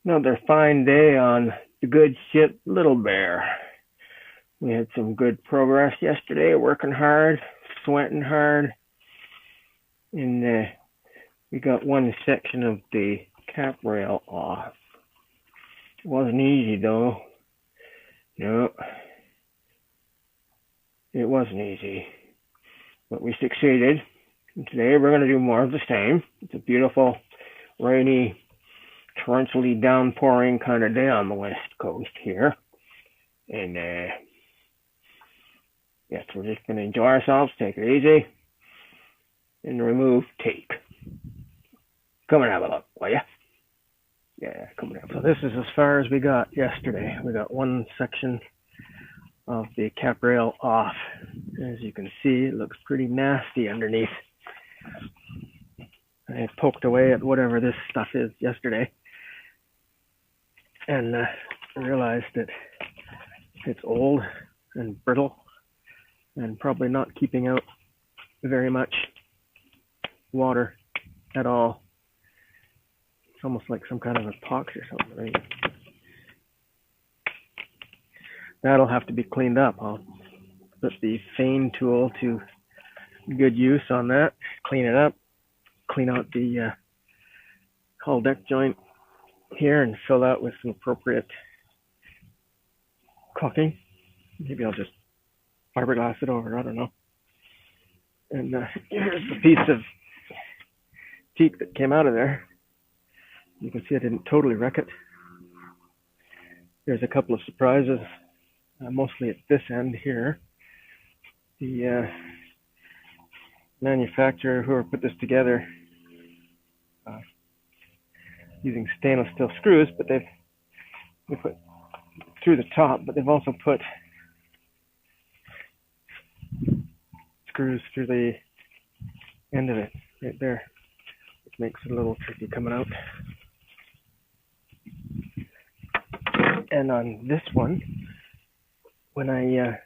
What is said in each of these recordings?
Another fine day on the good ship Little Bear. We had some good progress yesterday, working hard, sweating hard, and we got one section of the cap rail off. It wasn't easy though. No, it wasn't easy, but we succeeded. And today we're going to do more of the same. It's a beautiful, rainy, torrentially downpouring kind of day on the west coast here. And yes, we're just going to enjoy ourselves, take it easy, and remove teak. Come and have a look, will ya? Yeah, come and have a look. So this is as far as we got yesterday. We got one section of the cap rail off. As you can see, it looks pretty nasty underneath. I poked away at whatever this stuff is yesterday, and realized that it's old and brittle and probably not keeping out very much water at all. It's almost like some kind of epoxy or something, right? That'll have to be cleaned up. I'll put the Fein tool to good use on that, clean it up, clean out the hull deck joint here and fill that with some appropriate caulking. Maybe I'll just fiberglass it over, I don't know. And here's the piece of teak that came out of there. You can see I didn't totally wreck it. There's a couple of surprises, mostly at this end here. The manufacturer who put this together using stainless steel screws, but they put through the top, but they've also put screws through the end of it right there, which makes it a little tricky coming out. And on this one, when I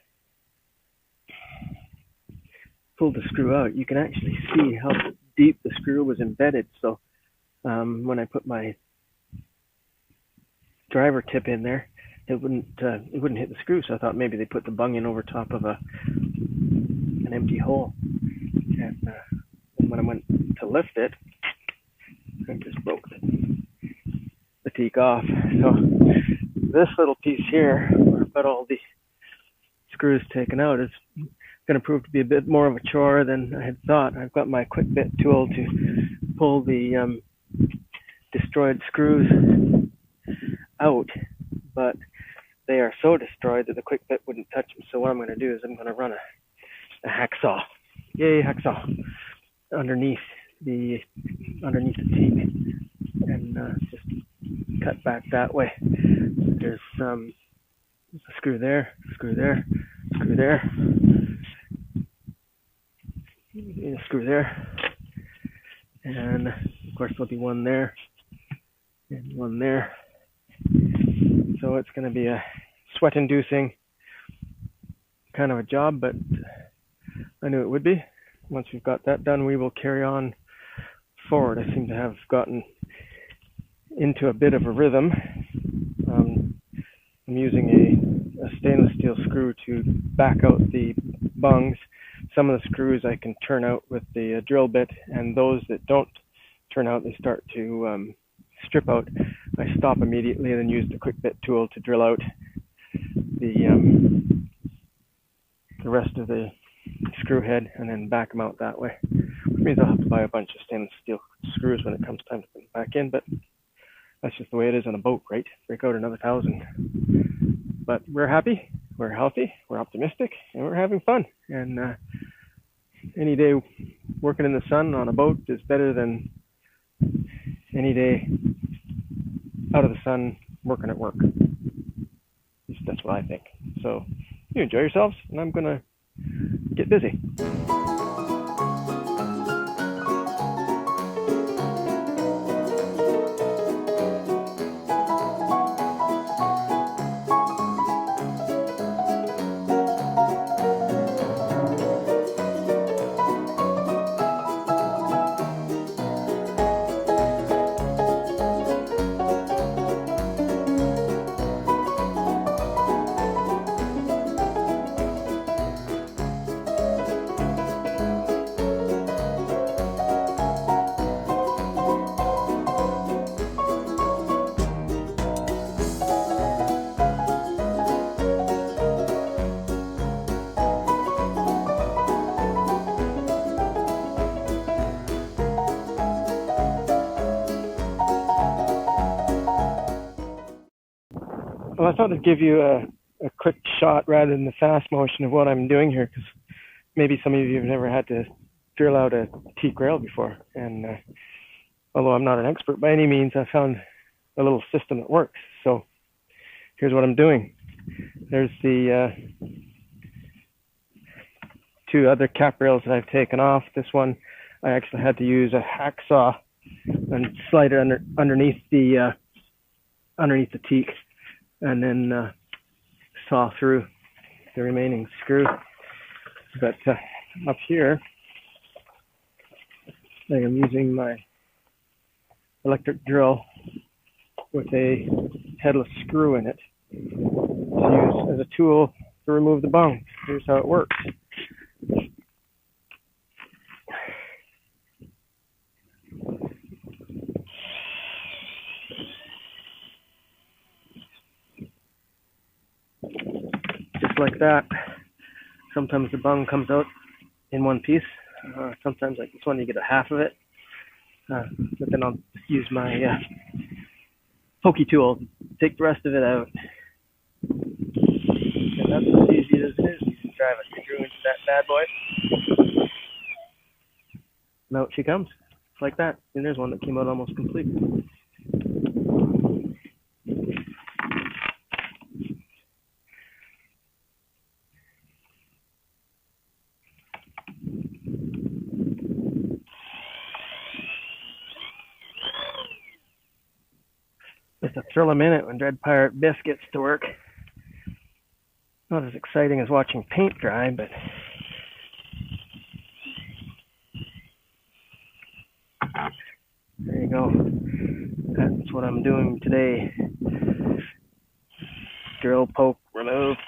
pulled the screw out, you can actually see how deep the screw was embedded. So when I put my driver tip in there, it wouldn't hit the screw. So I thought maybe they put the bung in over top of an empty hole. And when I went to lift it, I just broke the teak off. So this little piece here, where I've got all the screws taken out, is going to prove to be a bit more of a chore than I had thought. I've got my quick bit tool to pull the destroyed screws out, but they are so destroyed that the quick bit wouldn't touch them. So what I'm going to do is I'm going to run a hacksaw, yay hacksaw, underneath the teak, and just cut back that way. There's a screw there, screw there, screw there, and a screw there, and of course there'll be one there and one there. So it's going to be a sweat-inducing kind of a job, but I knew it would be. Once we've got that done, we will carry on forward. I seem to have gotten into a bit of a rhythm. I'm using a stainless steel screw to back out the bungs. Some of the screws I can turn out with the drill bit, and those that don't turn out, they start to strip out. I stop immediately and then use the quick bit tool to drill out the rest of the screw head and then back them out that way. Which means I'll have to buy a bunch of stainless steel screws when it comes time to put them back in, but that's just the way it is on a boat, right? Break out another 1,000. But we're happy, we're healthy, we're optimistic, and we're having fun. And any day working in the sun on a boat is better than any day out of the sun working at work. At least that's what I think. So you enjoy yourselves, and I'm going to get busy. Well, I thought I'd give you a quick shot rather than the fast motion of what I'm doing here, because maybe some of you have never had to drill out a teak rail before. And although I'm not an expert by any means, I found a little system that works. So here's what I'm doing. There's the two other cap rails that I've taken off. This one I actually had to use a hacksaw and slide it underneath the teak, and then saw through the remaining screw. But up here, I am using my electric drill with a headless screw in it to use as a tool to remove the bung. Here's how it works. Just like that. Sometimes the bung comes out in one piece. Sometimes, like this one, you get a half of it. But then I'll use my pokey tool to take the rest of it out. And that's as easy as it is. You can drive a screw into that bad boy. And out she comes. Just like that. And there's one that came out almost complete. Just a thrill a minute when Dread Pirate Biff gets to work. Not as exciting as watching paint dry, but there you go. That's what I'm doing today. Drill, poke, remove.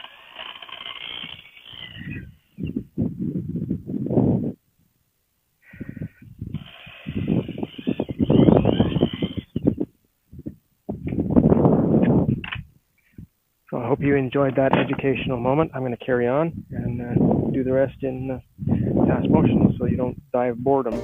So I hope you enjoyed that educational moment. I'm going to carry on and do the rest in fast motion so you don't die of boredom.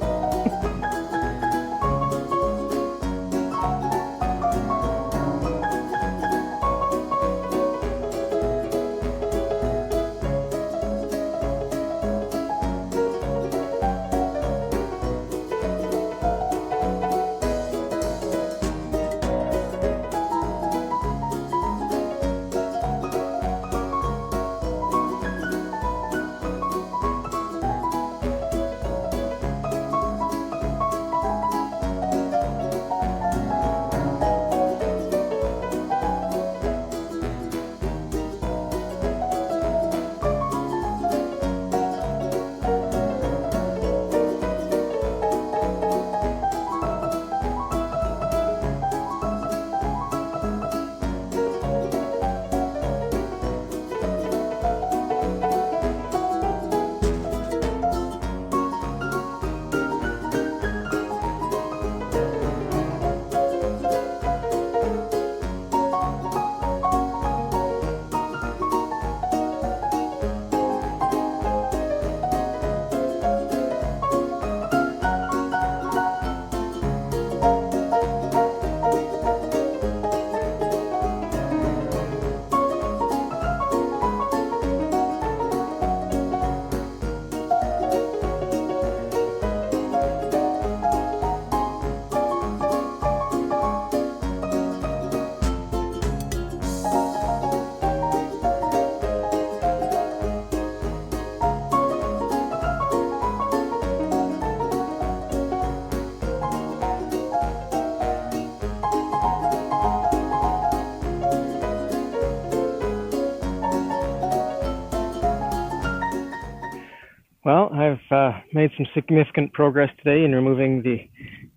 Well, I've made some significant progress today in removing the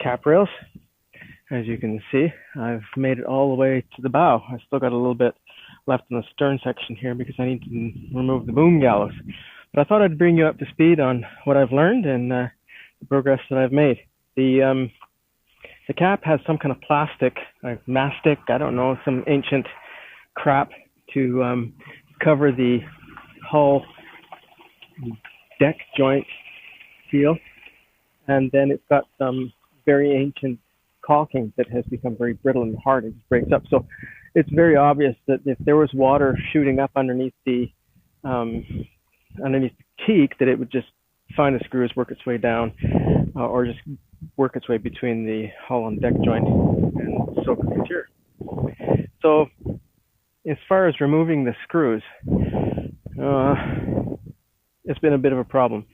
cap rails. As you can see, I've made it all the way to the bow. I've still got a little bit left in the stern section here because I need to remove the boom gallows. But I thought I'd bring you up to speed on what I've learned and the progress that I've made. The cap has some kind of plastic, like mastic, I don't know, some ancient crap to cover the hull deck joint seal, and then it's got some very ancient caulking that has become very brittle and hard. It just breaks up. So it's very obvious that if there was water shooting up underneath the teak, that it would just find the screws, work its way down, or just work its way between the hull and deck joint and soak the interior. So as far as removing the screws, it's been a bit of a problem.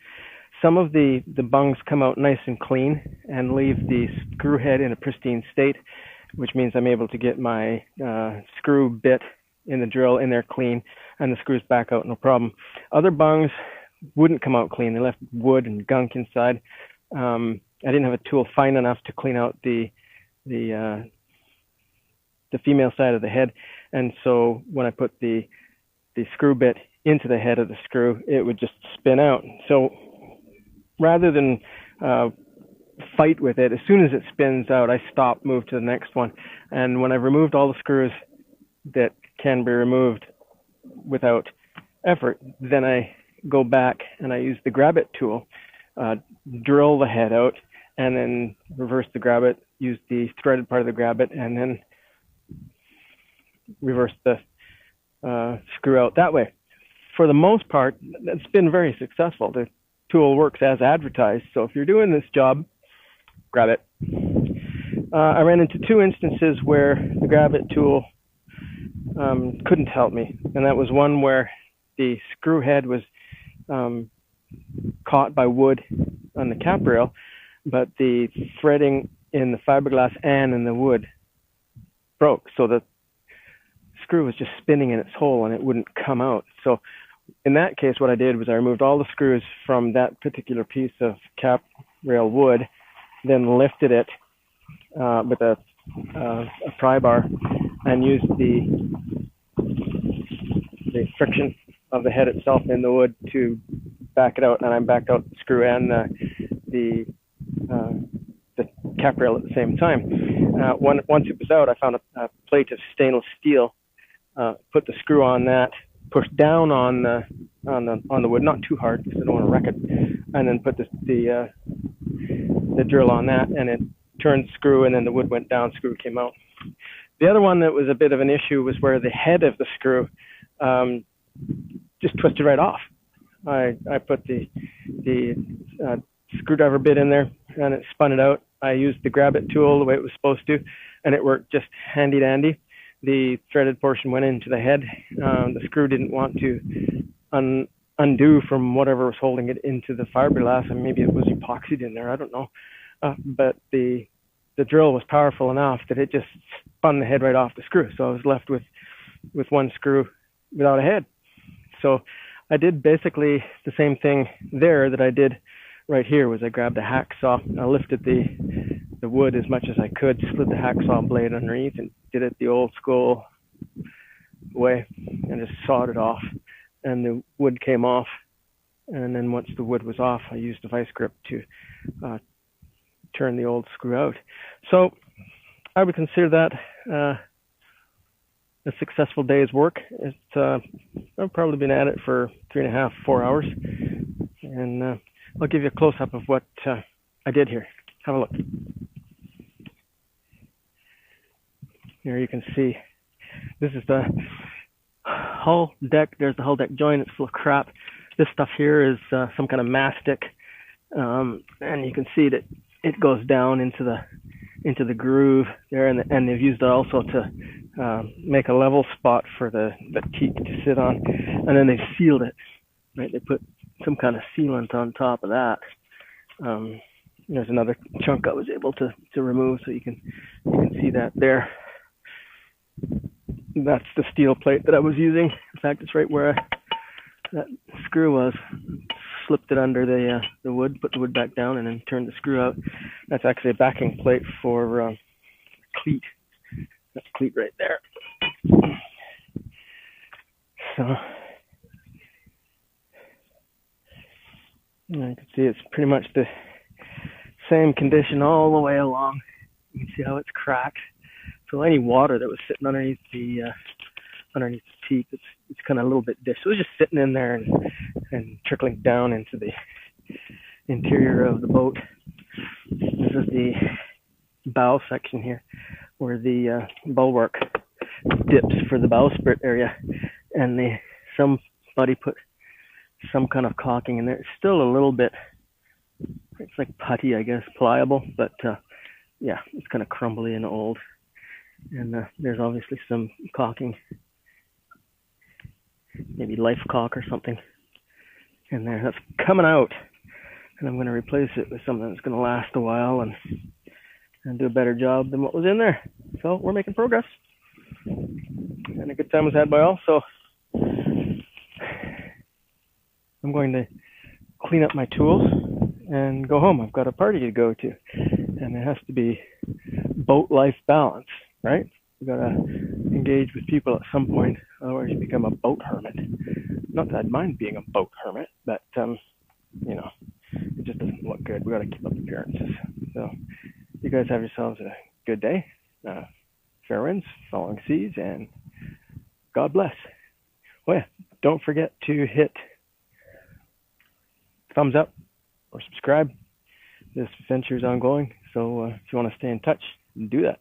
Some of the bungs come out nice and clean and leave the screw head in a pristine state, which means I'm able to get my screw bit in the drill in there clean and the screws back out, no problem. Other bungs wouldn't come out clean. They left wood and gunk inside. I didn't have a tool fine enough to clean out the female side of the head, and so when I put the screw bit into the head of the screw, it would just spin out. So rather than fight with it, as soon as it spins out, I stop, move to the next one. And when I've removed all the screws that can be removed without effort, then I go back and I use the grab it tool, drill the head out, and then reverse the grab it, use the threaded part of the grab it, and then reverse the screw out that way. For the most part, that's been very successful. The tool works as advertised. So if you're doing this job, grab it. I ran into two instances where the grab it tool couldn't help me. And that was one where the screw head was caught by wood on the cap rail, but the threading in the fiberglass and in the wood broke. So the screw was just spinning in its hole and it wouldn't come out. So in that case, what I did was I removed all the screws from that particular piece of cap rail wood, then lifted it with a pry bar and used the friction of the head itself in the wood to back it out, and I backed out the screw and the cap rail at the same time. Once it was out, I found a plate of stainless steel, put the screw on that, pushed down on the wood, not too hard because I don't want to wreck it, and then put the drill on that, and it turned the screw, and then the wood went down, screw came out. The other one that was a bit of an issue was where the head of the screw just twisted right off. I put the screwdriver bit in there and it spun it out. I used the grab it tool the way it was supposed to, and it worked just handy dandy. The threaded portion went into the head. The screw didn't want to undo from whatever was holding it into the fiberglass, and maybe it was epoxied in there, I don't know. But the drill was powerful enough that it just spun the head right off the screw. So I was left with one screw without a head. So I did basically the same thing there that I did right here. Was I grabbed a hacksaw, I lifted the wood as much as I could, slid the hacksaw blade underneath, and did it the old school way, and just sawed it off, and the wood came off. And then once the wood was off, I used a vice grip to turn the old screw out. So I would consider that a successful day's work. I've probably been at it for 3.5, 4 hours, and I'll give you a close-up of what I did here. Have a look. Here you can see this is the hull deck. There's the hull deck joint. It's full of crap. This stuff here is some kind of mastic, and you can see that it goes down into the groove there, and they've used it also to make a level spot for the teak to sit on, and then they've sealed it. Right, they put some kind of sealant on top of that. There's another chunk I was able to remove, so you can see that there. That's the steel plate that I was using. In fact, it's right where that screw was. Slipped it under the wood, put the wood back down, and then turned the screw out. That's actually a backing plate for cleat. That cleat right there. So you can see it's pretty much the same condition all the way along. You can see how it's cracked. So any water that was sitting underneath the teak, it's kind of a little bit dished. So it was just sitting in there and trickling down into the interior of the boat. This is the bow section here where the bulwark dips for the bowsprit area, and somebody put some kind of caulking in there. It's still a little bit, it's like putty, I guess, pliable, but yeah, it's kind of crumbly and old. And there's obviously some caulking, maybe life caulk or something in there that's coming out, and I'm going to replace it with something that's going to last a while and do a better job than what was in there. So we're making progress, and a good time was had by all. So I'm going to clean up my tools and go home. I've got a party to go to, and it has to be boat life balance, right? You've got to engage with people at some point, otherwise you become a boat hermit. Not that I'd mind being a boat hermit, but you know, it just doesn't look good. We got to keep up appearances. So you guys have yourselves a good day. Fair winds, following seas, and God bless. Oh yeah, don't forget to hit thumbs up or subscribe. This venture is ongoing, so if you want to stay in touch, do that.